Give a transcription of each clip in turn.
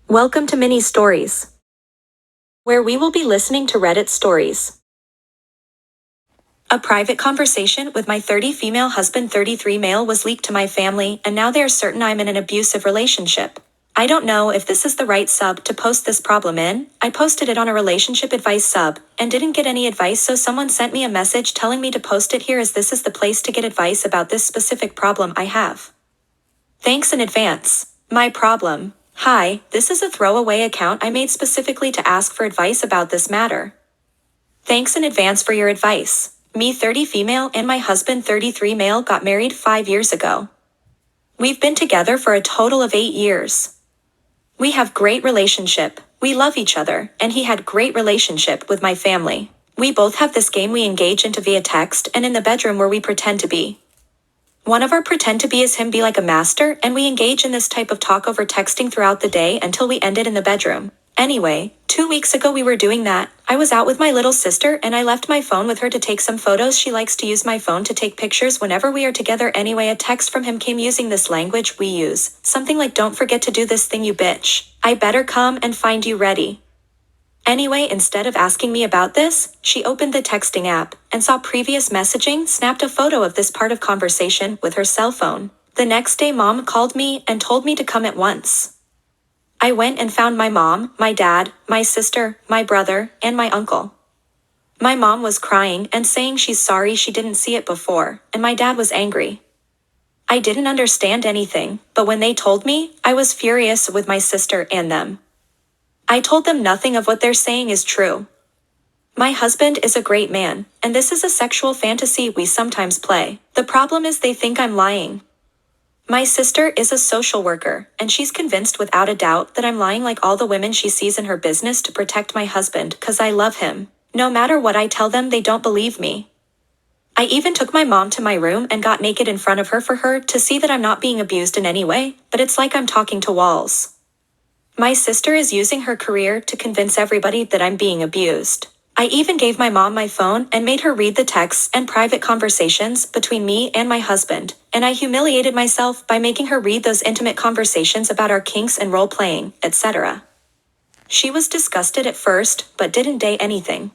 Welcome to Mini Stories, where we will be listening to Reddit stories. A private conversation with my 30 female husband 33 male was leaked to my family, and now they are certain I'm in an abusive relationship. I don't know if this is the right sub to post this problem in. I posted it on a relationship advice sub, and didn't get any advice, so someone sent me a message telling me to post it here as this is the place to get advice about this specific problem I have. Thanks in advance. My problem. Hi, this is a throwaway account I made specifically to ask for advice about this matter. Thanks in advance for your advice. Me 30 female and my husband 33 male got married 5 years ago. We've been together for a total of 8 years. We have great relationship, we love each other, and he had great relationship with my family. We both have this game we engage into via text and in the bedroom where we pretend to be. One of our pretend to be is him be like a master, and we engage in this type of talk over texting throughout the day until we end it in the bedroom. Anyway, 2 weeks ago we were doing that. I was out with my little sister and I left my phone with her to take some photos. She likes to use my phone to take pictures whenever we are together. Anyway, a text from him came using this language we use. Something like, "Don't forget to do this thing, you bitch. I better come and find you ready." Anyway, instead of asking me about this, she opened the texting app and saw previous messaging, snapped a photo of this part of conversation with her cell phone. The next day mom called me and told me to come at once. I went and found my mom, my dad, my sister, my brother, and my uncle. My mom was crying and saying she's sorry she didn't see it before, and my dad was angry. I didn't understand anything, but when they told me, I was furious with my sister and them. I told them nothing of what they're saying is true. My husband is a great man, and this is a sexual fantasy we sometimes play. The problem is they think I'm lying. My sister is a social worker, and she's convinced without a doubt that I'm lying like all the women she sees in her business to protect my husband because I love him. No matter what I tell them, they don't believe me. I even took my mom to my room and got naked in front of her for her to see that I'm not being abused in any way, but it's like I'm talking to walls. My sister is using her career to convince everybody that I'm being abused. I even gave my mom my phone and made her read the texts and private conversations between me and my husband, and I humiliated myself by making her read those intimate conversations about our kinks and role-playing, etc. She was disgusted at first, but didn't say anything.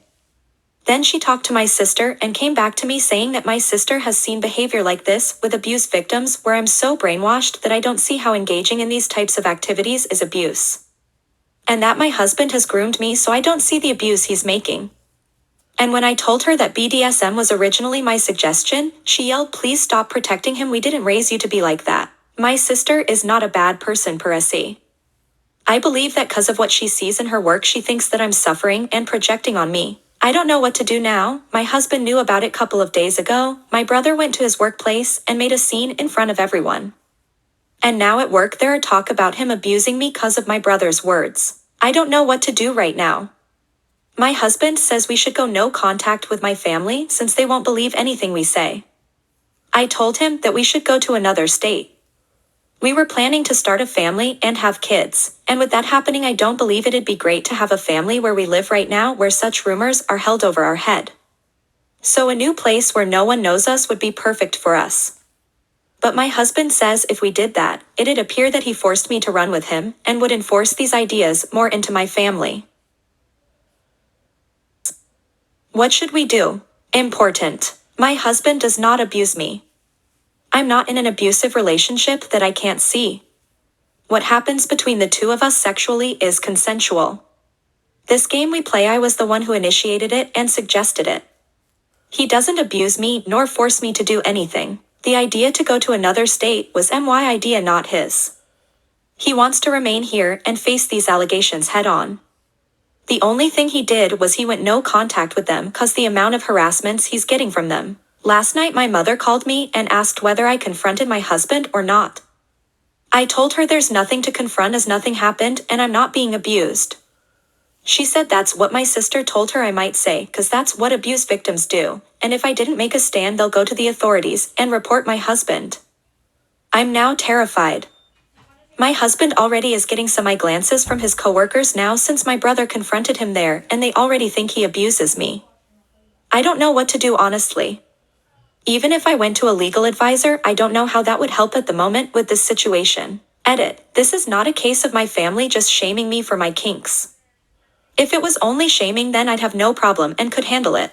Then she talked to my sister and came back to me saying that my sister has seen behavior like this with abuse victims where I'm so brainwashed that I don't see how engaging in these types of activities is abuse. And that my husband has groomed me so I don't see the abuse he's making. And when I told her that BDSM was originally my suggestion, she yelled, "Please stop protecting him, we didn't raise you to be like that." My sister is not a bad person per se. I believe that because of what she sees in her work she thinks that I'm suffering and projecting on me. I don't know what to do now. My husband knew about it a couple of days ago. My brother went to his workplace and made a scene in front of everyone. And now at work there are talk about him abusing me because of my brother's words. I don't know what to do right now. My husband says we should go no contact with my family since they won't believe anything we say. I told him that we should go to another state. We were planning to start a family and have kids, and with that happening I don't believe it'd be great to have a family where we live right now where such rumors are held over our head. So a new place where no one knows us would be perfect for us. But my husband says if we did that, it'd appear that he forced me to run with him and would enforce these ideas more into my family. What should we do? Important. My husband does not abuse me. I'm not in an abusive relationship that I can't see. What happens between the two of us sexually is consensual. This game we play, I was the one who initiated it and suggested it. He doesn't abuse me nor force me to do anything. The idea to go to another state was my idea, not his. He wants to remain here and face these allegations head on. The only thing he did was he went no contact with them cause the amount of harassments he's getting from them. Last night my mother called me and asked whether I confronted my husband or not. I told her there's nothing to confront as nothing happened and I'm not being abused. She said that's what my sister told her I might say cause that's what abuse victims do, and if I didn't make a stand they'll go to the authorities and report my husband. I'm now terrified. My husband already is getting some eye glances from his coworkers now since my brother confronted him there and they already think he abuses me. I don't know what to do honestly. Even if I went to a legal advisor, I don't know how that would help at the moment with this situation. Edit. This is not a case of my family just shaming me for my kinks. If it was only shaming, then I'd have no problem and could handle it.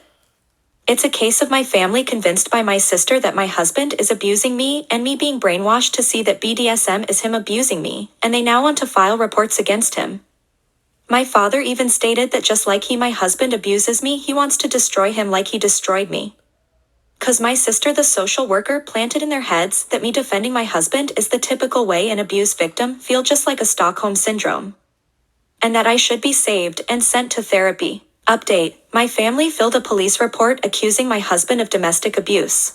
It's a case of my family convinced by my sister that my husband is abusing me and me being brainwashed to see that BDSM is him abusing me, and they now want to file reports against him. My father even stated that just like my husband abuses me, he wants to destroy him like he destroyed me. 'Cause my sister, the social worker, planted in their heads that me defending my husband is the typical way an abuse victim feel, just like a Stockholm syndrome. And that I should be saved and sent to therapy. Update. My family filed a police report accusing my husband of domestic abuse.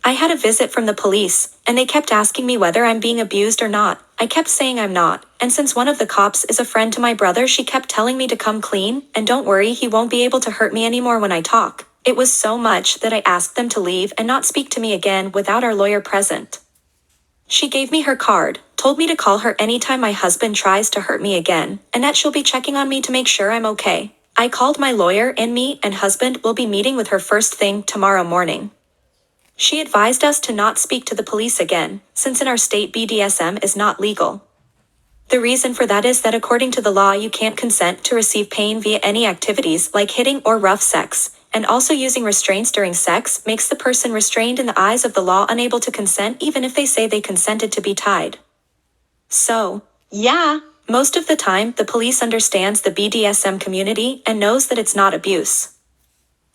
I had a visit from the police, and they kept asking me whether I'm being abused or not. I kept saying I'm not, and since one of the cops is a friend to my brother, she kept telling me to come clean, and don't worry, he won't be able to hurt me anymore when I talk. It was so much that I asked them to leave and not speak to me again without our lawyer present. She gave me her card, told me to call her anytime my husband tries to hurt me again, and that she'll be checking on me to make sure I'm okay. I called my lawyer, and me and husband will be meeting with her first thing tomorrow morning. She advised us to not speak to the police again, since in our state BDSM is not legal. The reason for that is that according to the law you can't consent to receive pain via any activities like hitting or rough sex, and also using restraints during sex makes the person restrained in the eyes of the law unable to consent even if they say they consented to be tied. So, yeah, most of the time the police understands the BDSM community and knows that it's not abuse.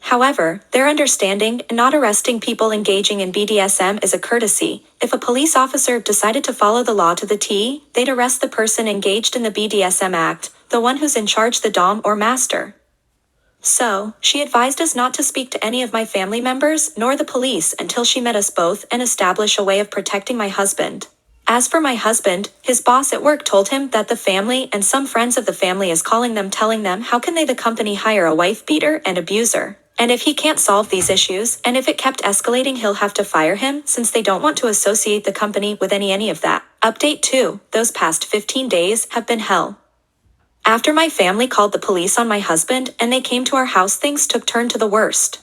However, their understanding and not arresting people engaging in BDSM is a courtesy. If a police officer decided to follow the law to the T, they'd arrest the person engaged in the BDSM act, the one who's in charge, the dom or master. So, she advised us not to speak to any of my family members nor the police until she met us both and establish a way of protecting my husband. As for my husband, his boss at work told him that the family and some friends of the family is calling them, telling them how can they, the company, hire a wife beater and abuser. And if he can't solve these issues, and if it kept escalating, he'll have to fire him, since they don't want to associate the company with any of that. Update 2. Those past 15 days have been hell. After my family called the police on my husband and they came to our house, things took turn to the worst.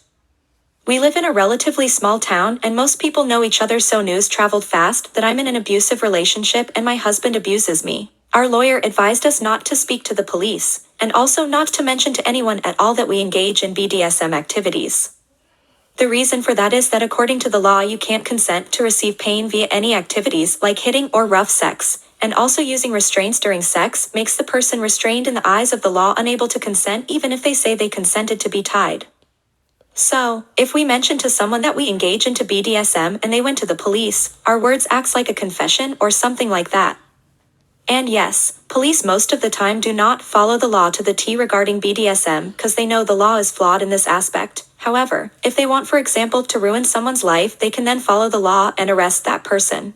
We live in a relatively small town and most people know each other, so news traveled fast that I'm in an abusive relationship and my husband abuses me. Our lawyer advised us not to speak to the police, and also not to mention to anyone at all that we engage in BDSM activities. The reason for that is that according to the law you can't consent to receive pain via any activities like hitting or rough sex, and also using restraints during sex makes the person restrained in the eyes of the law unable to consent even if they say they consented to be tied. So, if we mention to someone that we engage into BDSM and they went to the police, our words acts like a confession or something like that. And yes, police most of the time do not follow the law to the T regarding BDSM because they know the law is flawed in this aspect. However, if they want, for example, to ruin someone's life, they can then follow the law and arrest that person.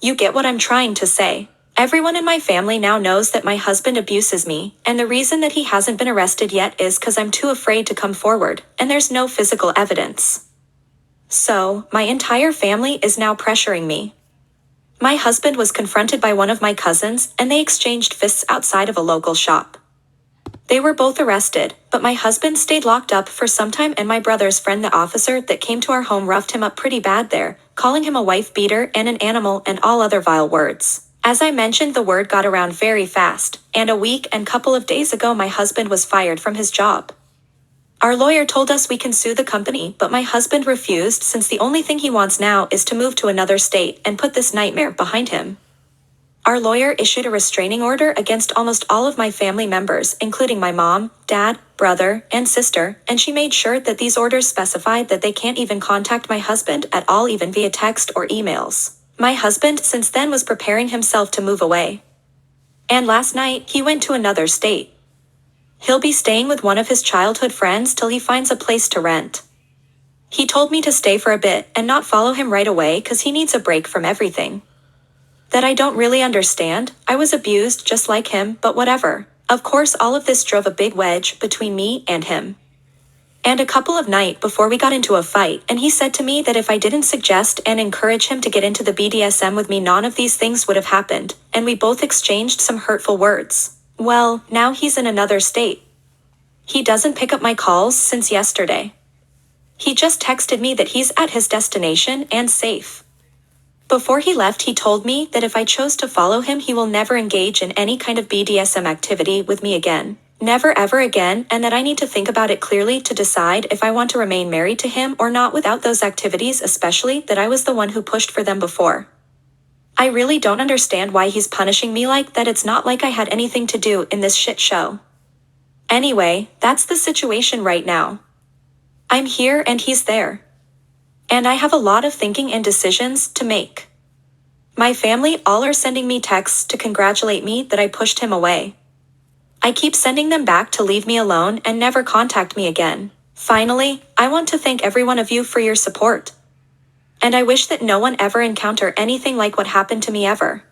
You get what I'm trying to say? Everyone in my family now knows that my husband abuses me, and the reason that he hasn't been arrested yet is because I'm too afraid to come forward, and there's no physical evidence. So, my entire family is now pressuring me. My husband was confronted by one of my cousins, and they exchanged fists outside of a local shop. They were both arrested, but my husband stayed locked up for some time, and my brother's friend, the officer that came to our home, roughed him up pretty bad there, calling him a wife beater and an animal and all other vile words. As I mentioned, the word got around very fast, and a week and couple of days ago my husband was fired from his job. Our lawyer told us we can sue the company, but my husband refused, since the only thing he wants now is to move to another state and put this nightmare behind him. Our lawyer issued a restraining order against almost all of my family members, including my mom, dad, brother, and sister, and she made sure that these orders specified that they can't even contact my husband at all, even via text or emails. My husband since then was preparing himself to move away. And last night, he went to another state. He'll be staying with one of his childhood friends till he finds a place to rent. He told me to stay for a bit and not follow him right away because he needs a break from everything. That I don't really understand. I was abused just like him, but whatever. Of course, all of this drove a big wedge between me and him. And a couple of nights before we got into a fight, and he said to me that if I didn't suggest and encourage him to get into the BDSM with me, none of these things would have happened, and we both exchanged some hurtful words. Well, now he's in another state. He doesn't pick up my calls since yesterday. He just texted me that he's at his destination and safe. Before he left, he told me that if I chose to follow him, he will never engage in any kind of BDSM activity with me again. Never ever again, and that I need to think about it clearly to decide if I want to remain married to him or not without those activities, especially that I was the one who pushed for them before. I really don't understand why he's punishing me like that. It's not like I had anything to do in this shit show. Anyway, that's the situation right now. I'm here and he's there. And I have a lot of thinking and decisions to make. My family all are sending me texts to congratulate me that I pushed him away. I keep sending them back to leave me alone and never contact me again. Finally, I want to thank every one of you for your support. And I wish that no one ever encounter anything like what happened to me ever.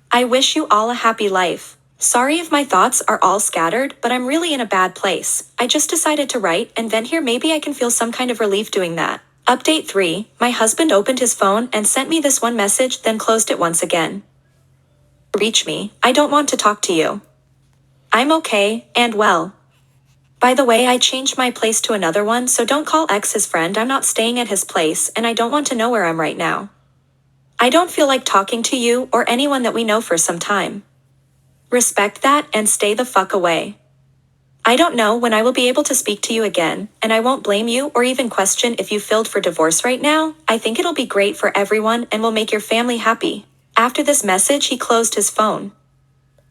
I wish you all a happy life. Sorry if my thoughts are all scattered, but I'm really in a bad place. I just decided to write and then here maybe I can feel some kind of relief doing that. Update 3, my husband opened his phone and sent me this one message, then closed it once again. Reach me, I don't want to talk to you. I'm okay, and well. By the way, I changed my place to another one, so don't call X his friend. I'm not staying at his place, and I don't want to know where I'm right now. I don't feel like talking to you or anyone that we know for some time. Respect that and stay the fuck away. I don't know when I will be able to speak to you again, and I won't blame you or even question if you filed for divorce right now. I think it'll be great for everyone and will make your family happy. After this message, he closed his phone.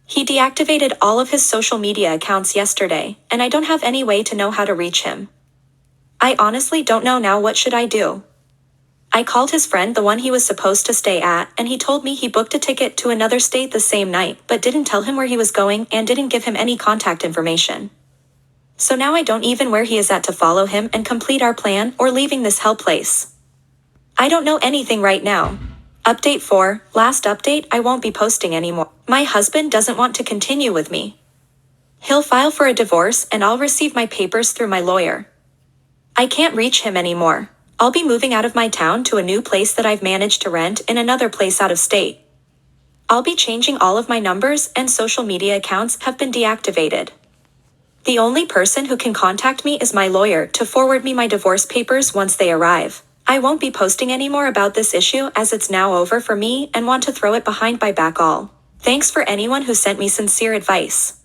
He deactivated all of his social media accounts yesterday, and I don't have any way to know how to reach him. I honestly don't know now. What should I do? I called his friend, the one he was supposed to stay at, and he told me he booked a ticket to another state the same night, but didn't tell him where he was going and didn't give him any contact information. So now I don't even where he is at to follow him and complete our plan or leaving this hell place. I don't know anything right now. Update 4, last update, I won't be posting anymore. My husband doesn't want to continue with me. He'll file for a divorce and I'll receive my papers through my lawyer. I can't reach him anymore. I'll be moving out of my town to a new place that I've managed to rent in another place out of state. I'll be changing all of my numbers and social media accounts have been deactivated. The only person who can contact me is my lawyer to forward me my divorce papers once they arrive. I won't be posting anymore about this issue as it's now over for me and want to throw it behind my back all. Thanks for anyone who sent me sincere advice.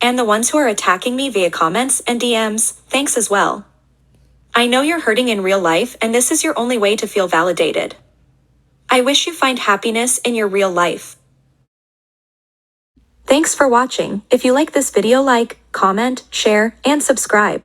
And the ones who are attacking me via comments and DMs, thanks as well. I know you're hurting in real life and this is your only way to feel validated. I wish you find happiness in your real life. Thanks for watching. If you like this video, like, comment, share, and subscribe.